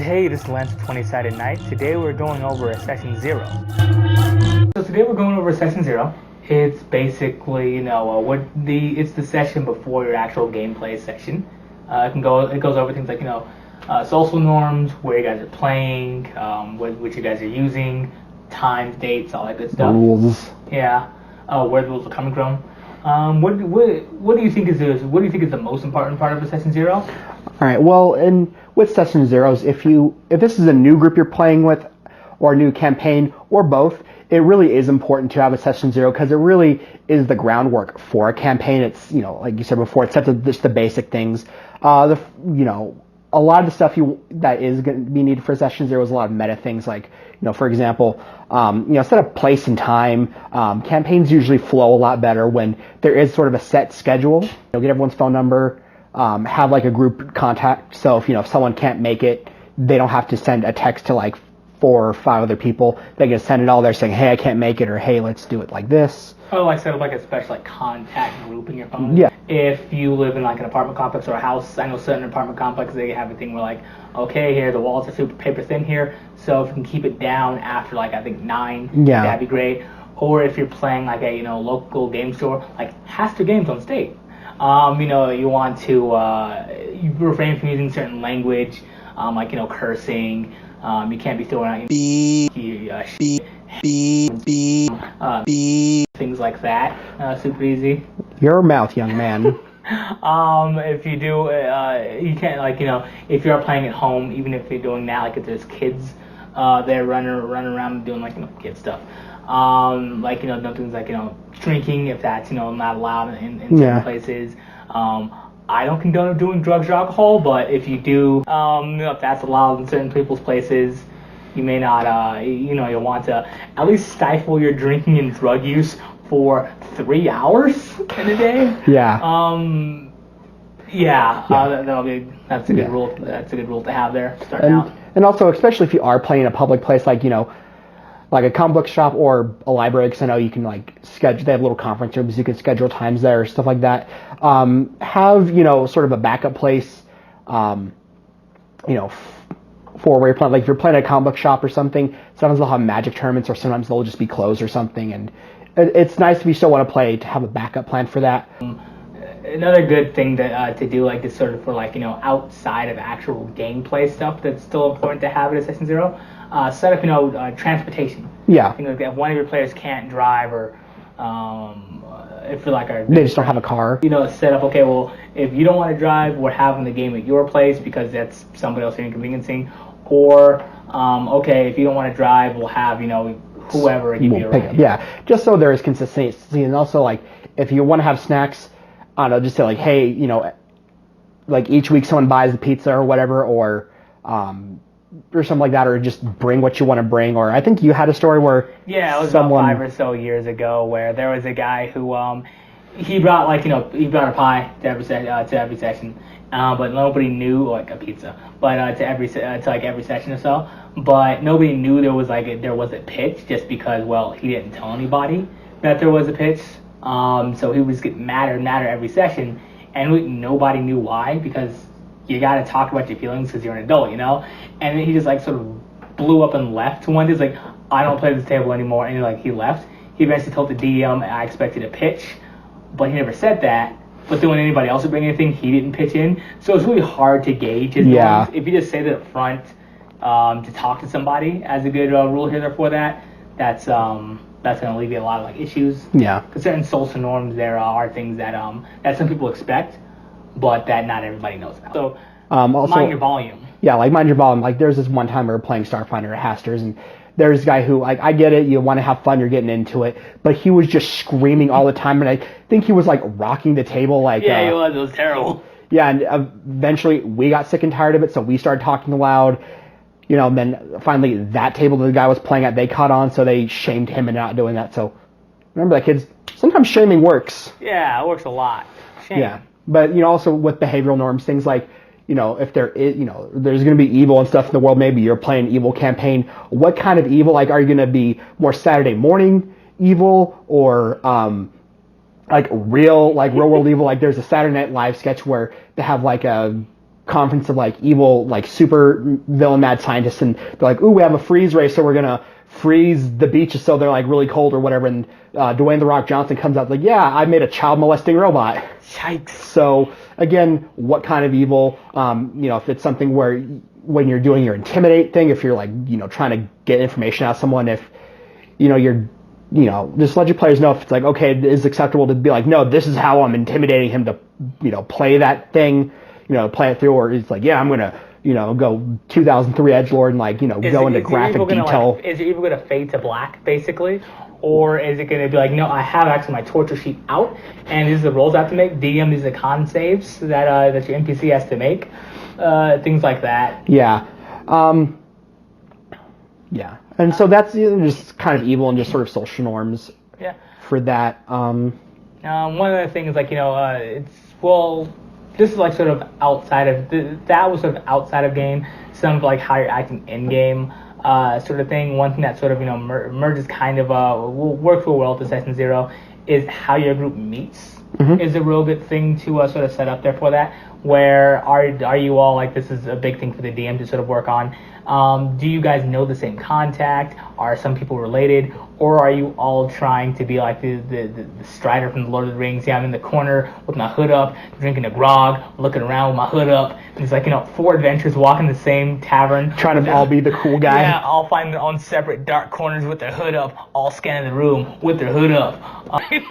Hey, this is Lance of 20 Sided Night. Today we're going over Session 0. So today we're going over Session 0. It's basically, it's the session before your actual gameplay session. It goes over things like, social norms, where you guys are playing, which you guys are using, times, dates, all that good stuff. Rules. Yeah. Where the rules are coming from. What do you think is the most important part of the Session 0? All right. Well, with Session Zeros, if this is a new group you're playing with, or a new campaign, or both, it really is important to have a Session 0 because it really is the groundwork for a campaign. It's like you said before, it sets up just the basic things. A lot of the stuff that is going to be needed for Session 0 is a lot of meta things like, for example, set up place and time. Campaigns usually flow a lot better when there is sort of a set schedule. Get everyone's phone number, have like a group contact. So if someone can't make it, they don't have to send a text to like 4 or 5 other people. They can send it all there saying, hey, I can't make it, or hey, let's do it like this. Oh, like set up like a special contact group in your phone. Yeah. If you live in like an apartment complex or a house, I know certain apartment complexes they have a thing where like, okay, here the walls are super paper thin here, so if you can keep it down after like I think 9, yeah, that'd be great. Or if you're playing like a local game store, like Haster Games on State, you want to you refrain from using certain language, like cursing. You can't be throwing out things like that. Super easy. Your mouth, young man. If you do, you can't if you're playing at home, even if you're doing that, like if there's kids, they're running around doing kid stuff. No things like drinking if that's not allowed in certain places. I don't condone doing drugs or alcohol, but if you do, if that's allowed in certain people's places, you may not, you'll want to at least stifle your drinking and drug use for 3 hours in a day. Yeah. That's a good rule. That's a good rule to have there starting out. And also, especially if you are playing in a public place like like a comic book shop or a library, because I know you can schedule. They have little conference rooms. You can schedule times there, stuff like that. Have sort of a backup place, for where you're playing. Like if you're playing at a comic book shop or something, sometimes they'll have magic tournaments, or sometimes they'll just be closed or something. And it's nice if you still want to play to have a backup plan for that. Another good thing to do, like this sort of for outside of actual gameplay stuff that's still important to have at Session 0. Set up, transportation. Yeah. If one of your players can't drive, or if you're they just don't have a car. Set up. Okay, well, if you don't want to drive, we're having the game at your place because that's somebody else inconveniencing. Or if you don't want to drive, we'll have whoever give you a ride. Yeah, just so there is consistency, and also if you want to have snacks, I don't know, just say hey, each week someone buys the pizza or whatever, or something like that, or just bring what you want to bring. Or I think you had a story where it was about 5 or so years ago where there was a guy who he brought he brought a pie to every session, but nobody knew a pizza, but to every session or so, but nobody knew there was a pitch just because he didn't tell anybody that there was a pitch, so he was getting madder and madder every session, and nobody knew why, because you gotta talk about your feelings because you're an adult, and then he just sort of blew up and left one day. He's I don't play this table anymore, and he left. He eventually told the DM I expected a pitch, but he never said that. But then when anybody else would bring anything, he didn't pitch in. So it's really hard to gauge his feelings. If you just say that up front to talk to somebody, as a good rule here for that, that's going to alleviate a lot of issues. Yeah. Because certain social norms there are things that some people expect, but that not everybody knows about. So also, mind your volume. Yeah, mind your volume. There's this one time we were playing Starfinder at Haster's, and there's a guy who, I get it, you want to have fun, you're getting into it, but he was just screaming all the time, and I think he was rocking the table. Yeah, he was. It was terrible. Yeah, and eventually we got sick and tired of it, so we started talking loud. And then finally that table that the guy was playing at, they caught on, so they shamed him into not doing that. So remember that, kids. Sometimes shaming works. Yeah, it works a lot. Shame. Yeah, but also with behavioral norms, things like if there is, there's going to be evil and stuff in the world, maybe you're playing an evil campaign. What kind of evil? Are you going to be more Saturday morning evil, or like real world evil. Like there's a Saturday Night Live sketch where they have like a conference of like evil, like super villain mad scientists, and they're like, ooh, we have a freeze ray, so we're gonna freeze the beaches so they're like really cold or whatever. And Dwayne The Rock Johnson comes out like, yeah, I made a child molesting robot. Yikes. So again, what kind of evil? If it's something where when you're doing your intimidate thing, if you're like, trying to get information out of someone, if you're just let your players know if it's like, okay, it is acceptable to be like, no, this is how I'm intimidating him to play that thing, play it through, or it's like, yeah, I'm gonna go 2003 edgelord and like go into graphic detail. Is it either gonna fade to black basically, or is it gonna be like, no, I have actually my torture sheet out, and these are the rolls I have to make. DM, these are the con saves that your NPC has to make, things like that. Yeah. Yeah. And so that's just kind of evil and just sort of social norms. Yeah. For that. One of the things, like, this is like sort of outside of that was sort of outside of game. Some of like how you're acting in game, sort of thing. One thing that sort of merges kind of will work real well with Assassin's Zero is how your group meets. Mm-hmm. Is a real good thing to sort of set up there for that. Where are you all, like, this is a big thing for the DM to sort of work on. Do you guys know the same contact? Are some people related? Or are you all trying to be like the Strider from the Lord of the Rings? Yeah, I'm in the corner with my hood up, drinking a grog, looking around with my hood up. And it's like, 4 adventurers walking the same tavern. Trying to all be the cool guy. Yeah, all find their own separate dark corners with their hood up, all scanning the room with their hood up.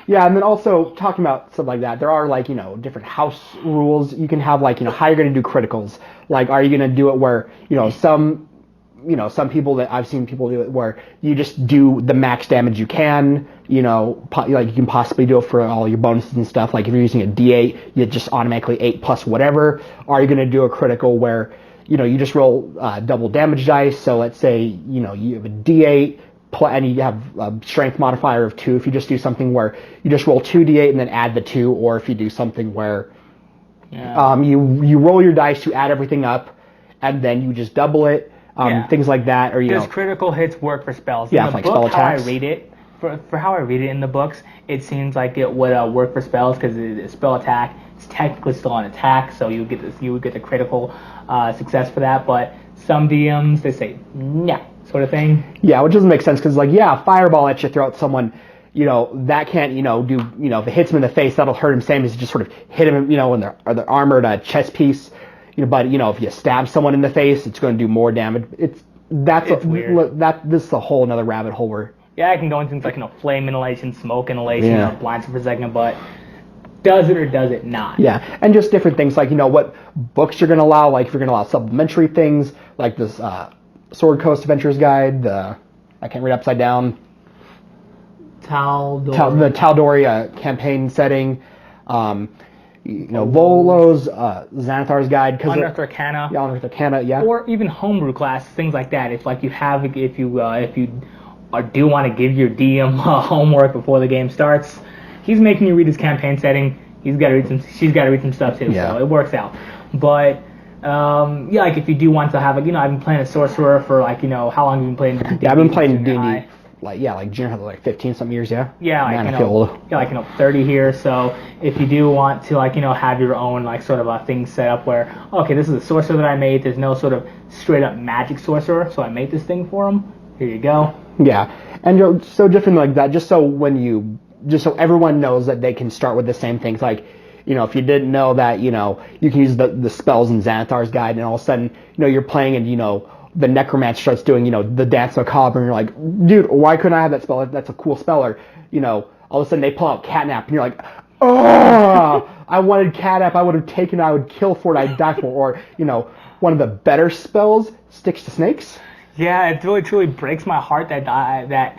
Yeah, and then also talking about stuff like that, there are like, different house rules. You can have like, how you're going to do criticals. Like, are you going to do it where, some people that I've seen people do it where you just do the max damage you can, like you can possibly do it for all your bonuses and stuff. Like if you're using a D8, you just automatically 8 plus whatever. Are you going to do a critical where, you just roll double damage dice? So let's say, you have a D8 and you have a strength modifier of 2. If you just do something where you just roll 2d8 and then add the 2, or if you do something where you roll your dice, you add everything up, and then you just double it. Things like that, or does critical hits work for spells? Yeah, in the like book, spell attacks. How I read it, for how I read it in the books, it seems like it would work for spells because a spell attack is technically still an attack, so you would get the critical success for that. But some DMs, they say no, sort of thing. Yeah, which doesn't make sense because like fireball at you, throw at someone. That can't, do, if it hits him in the face, that'll hurt him same as just sort of hit him, in their armored chest piece. But if you stab someone in the face, it's going to do more damage. It's weird. This is a whole another rabbit hole where. Yeah, I can go into things like flame inhalation, smoke inhalation, blinds for a second, but does it or does it not? Yeah, and just different things like what books you're going to allow. Like if you're going to allow supplementary things like this Sword Coast Adventures Guide. I can't read upside down. The Tal'Dorei campaign setting. Volo's Xanathar's Guide, Unearthed Arcana. Yeah, Unearthed Arcana, yeah. Or even homebrew class, things like that. If you do want to give your DM homework before the game starts, he's making you read his campaign setting. She's got to read some stuff too. Yeah. So it works out. But like if you do want to have I've been playing a sorcerer for how long have you been playing D&D? Yeah, I've been playing D&D. Like junior high, like 15-something years, yeah. Yeah, I feel old. 30 here. So if you do want to have your own sort of a thing set up where this is a sorcerer that I made. There's no sort of straight up magic sorcerer, so I made this thing for him. Here you go. Yeah, and so different like that. Just so everyone knows that they can start with the same things. Like if you didn't know that you can use the spells in Xanathar's Guide, and all of a sudden you're playing and the necromancer starts doing, the Dance Macabre, and you're like, dude, why couldn't I have that spell? That's a cool spell. Or, all of a sudden they pull out Catnap, and you're like, oh, I wanted Catnap. I would have taken it. I would kill for it. I'd die for it. Or, one of the better spells, Sticks to Snakes. Yeah, it really, truly breaks my heart that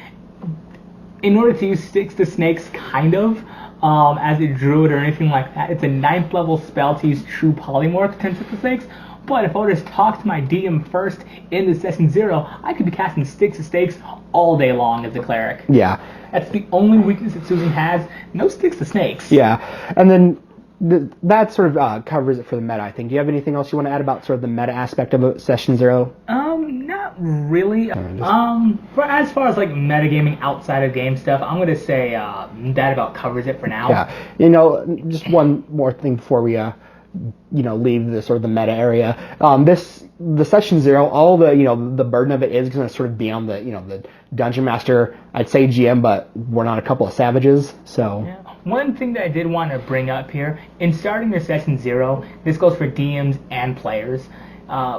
in order to use Sticks to Snakes, kind of, as a druid or anything like that, it's a 9th level spell to use True Polymorph to Sticks to Snakes. But if I were to talk to my DM first in the Session 0, I could be casting Sticks to Snakes all day long as a cleric. Yeah. That's the only weakness that Susan has. No Sticks to Snakes. Yeah. And then, that sort of covers it for the meta, I think. Do you have anything else you want to add about sort of the meta aspect of Session Zero? Not really. For as far as like metagaming outside of game stuff, I'm gonna say that about covers it for now. Yeah, just one more thing before we leave the sort of the meta area. The Session Zero, all the burden of it is going to sort of be on the Dungeon Master. I'd say GM, but we're not a couple of savages, so. Yeah. One thing that I did want to bring up here, in starting your Session Zero, this goes for DMs and players.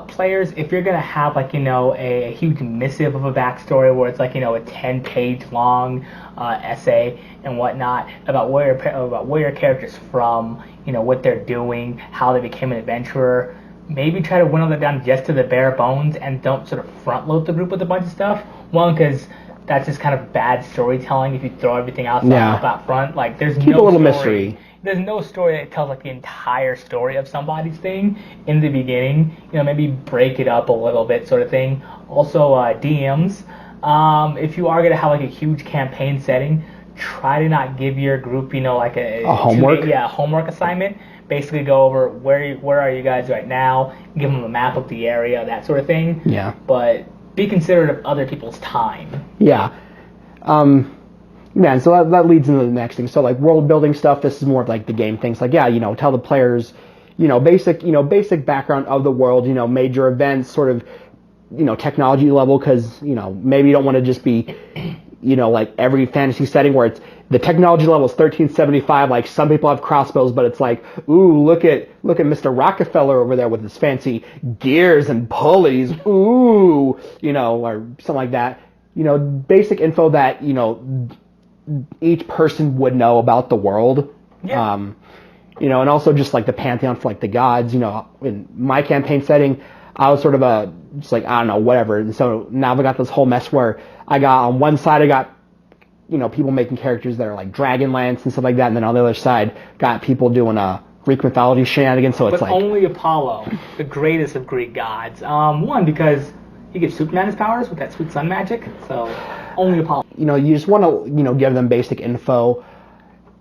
Players, if you're going to have a huge missive of a backstory where it's a 10-page long essay and whatnot about where your character's from, what they're doing, how they became an adventurer, maybe try to whittle that down just to the bare bones and don't sort of front load the group with a bunch of stuff. One, because that's just kind of bad storytelling if you throw everything up out front. Like, there's Keep a little mystery. There's no story that tells the entire story of somebody's thing in the beginning. Maybe break it up a little bit, sort of thing. Also, DMs, if you are gonna have a huge campaign setting, try to not give your group a homework. Homework assignment. Basically, go over where are you guys right now. Give them a map of the area, that sort of thing. Yeah. But be considerate of other people's time. Yeah. And so that leads into the next thing. So world building stuff, this is more of the game things. Tell the players, basic background of the world, major events, sort of, technology level, because, maybe you don't want to just be, every fantasy setting where it's the technology level is 1375. Some people have crossbows, but it's ooh, look at Mr. Rockefeller over there with his fancy gears and pulleys. Ooh, or something like that. Basic info that each person would know about the world. Yeah. And also just the pantheon for the gods. In my campaign setting, I was sort of I don't know, whatever. And so now we got this whole mess where I got on one side I got people making characters that are Dragonlance and stuff like that, and then on the other side got people doing Greek mythology shenanigans. So it's only Apollo, the greatest of Greek gods. One, because he gives Superman his powers with that sweet sun magic, so only Apollo. You just want to give them basic info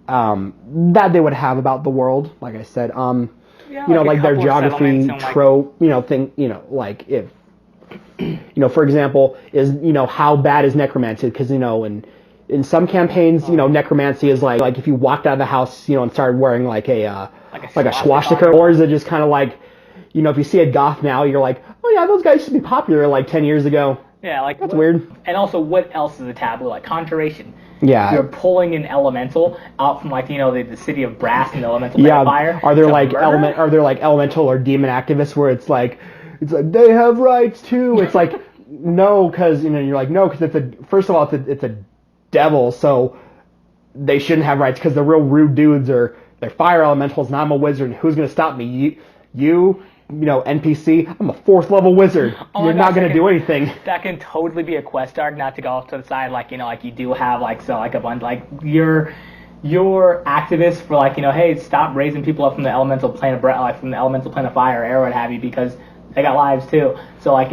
that they would have about the world, like I said. Their geography, trope, thing, if, for example, is, how bad is necromancy? Because, in some campaigns, necromancy is if you walked out of the house, and started wearing a swastika, or is it just kind of if you see a goth now, you're oh yeah, those guys used to be popular 10 years ago. Yeah, that's weird. And also, what else is a taboo? Conjuration. Yeah. You're pulling an elemental out from the city of brass and the elemental fire. Are there elemental or demon activists where it's they have rights too? It's no, because you're no, because first of all it's a devil, so they shouldn't have rights because they're real rude dudes, or they're fire elementals and I'm a wizard, and who's gonna stop me? You NPC, I'm a 4th level wizard. You're not going to do anything. That can totally be a quest arc, not to go off to the side, you do have, a bunch, your activists for, hey, stop raising people up from the elemental plane of fire, air, what have you, because they got lives, too. So, a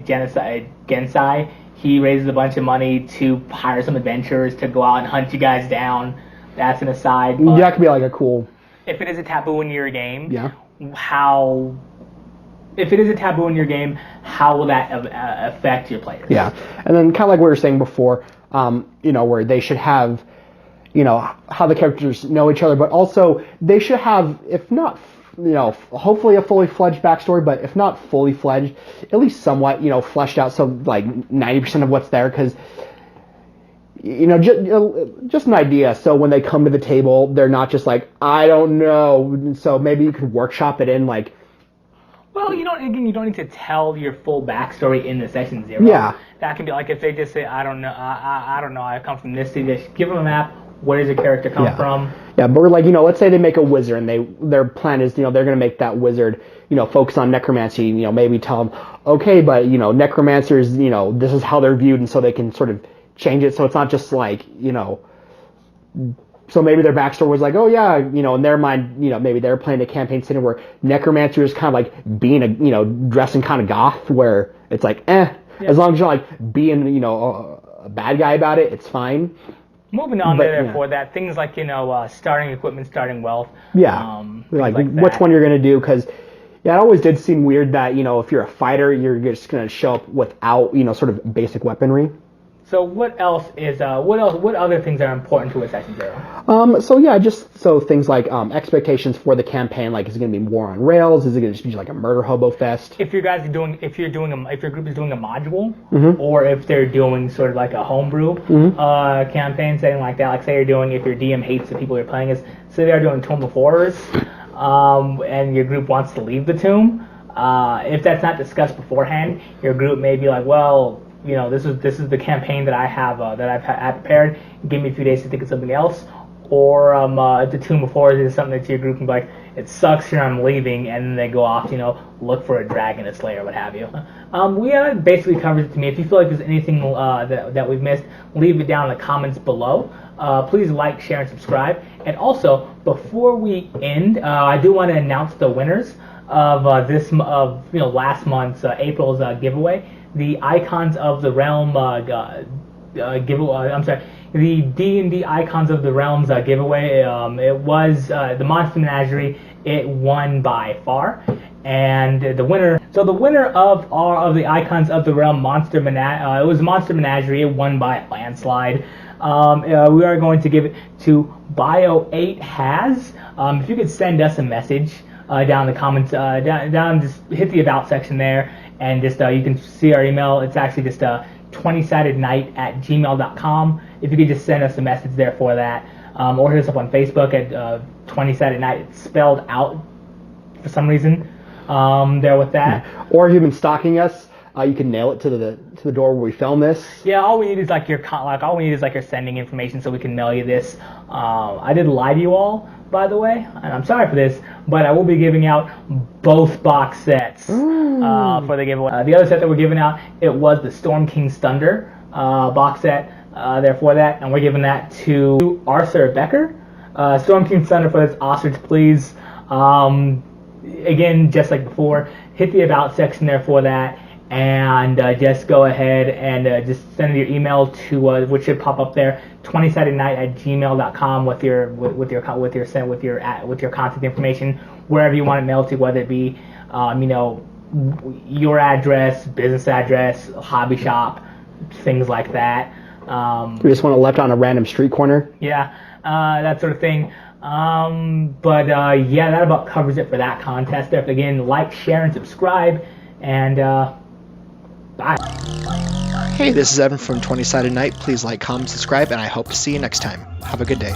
Gensai, he raises a bunch of money to hire some adventurers to go out and hunt you guys down. That's an aside. But that could be, a cool... If it is a taboo in your game... Yeah. If it is a taboo in your game, how will that affect your players? Yeah, and then kind of like we were saying before, where they should have, how the characters know each other, but also they should have, if not, hopefully a fully fledged backstory, but if not fully fledged, at least somewhat, fleshed out, so 90% of what's there, because just an idea. So when they come to the table, they're not just I don't know. So maybe you could workshop it in Well, you don't need to tell your full backstory in the Session Zero. Yeah. That can be if they just say, I don't know, I come from this city. Just give them a map. Where does your character come from? Yeah, but we're let's say they make a wizard, and their plan is, they're going to make that wizard, focus on necromancy. Maybe tell them, okay, but necromancers, this is how they're viewed, and so they can sort of change it so it's not just so maybe their backstory was oh yeah, in their mind, maybe they're playing a campaign setting where necromancer is kind of being dressing kind of goth, where it's as long as you're being, a bad guy about it, it's fine. Moving on But, there yeah. for that, things like, starting equipment, starting wealth. Yeah, like things which that. one you're gonna do? Because yeah, it always did seem weird that if you're a fighter, you're just gonna show up without sort of basic weaponry. So what else is what other things are important to a Session Zero? So yeah, just so things like expectations for the campaign, like is it gonna be war on rails? Is it gonna just be like a murder hobo fest? If your group is doing a module, Mm-hmm. or if they're doing sort of like a homebrew campaign setting like that, like say if your DM hates the people you're playing as, say they're doing Tomb of Horrors, and your group wants to leave the tomb, if that's not discussed beforehand, your group may be like, well, this is the campaign that I have that I've had prepared. Give me a few days to think of something else. Or if the Tomb of Horrors is something that your group can be like, it sucks here, I'm leaving, and then they go off, look for a dragon, a slayer, what have you. We basically covers it to me. If you feel like there's anything that we've missed, leave it down in the comments below. Please like, share, and subscribe. And also, before we end, I do want to announce the winners of last month's April's giveaway. The Icons of the Realm giveaway. I'm sorry, the D&D Icons of the Realms giveaway. It was the Monster Menagerie. It won by far, and the winner. So the winner of the Icons of the Realm it was Monster Menagerie. It won by a landslide. We are going to give it to Bio8 Has. If you could send us a message down in the comments, down just hit the about section there, and just you can see our email. It's actually just 20sidednight@gmail.com. If you could just send us a message there for that, or hit us up on Facebook at 20sidednight. It's spelled out for some reason there with that. Or if you've been stalking us, you can nail it to the door where we film this. Yeah, all we need is your sending information so we can mail you this. I did lie to you all, by the way, and I'm sorry for this, but I will be giving out both box sets for the giveaway. The other set that we're giving out, it was the Storm King's Thunder box set there for that, and we're giving that to Arthur Becker. Storm King's Thunder for this Ostrich, please. Again, just like before, hit the about section there for that. And just go ahead and just send your email to which should pop up there, 20sidednight@gmail.com with your contact information wherever you want it mailed to, whether it be your address, business address, hobby shop, things like that. We just want to left on a random street corner. Yeah, that sort of thing. But yeah, that about covers it for that contest. There, again, like, share, and subscribe, and bye. Hey, this is Evan from 20 Sided Night. Please like, comment, subscribe, and I hope to see you next time. Have a good day.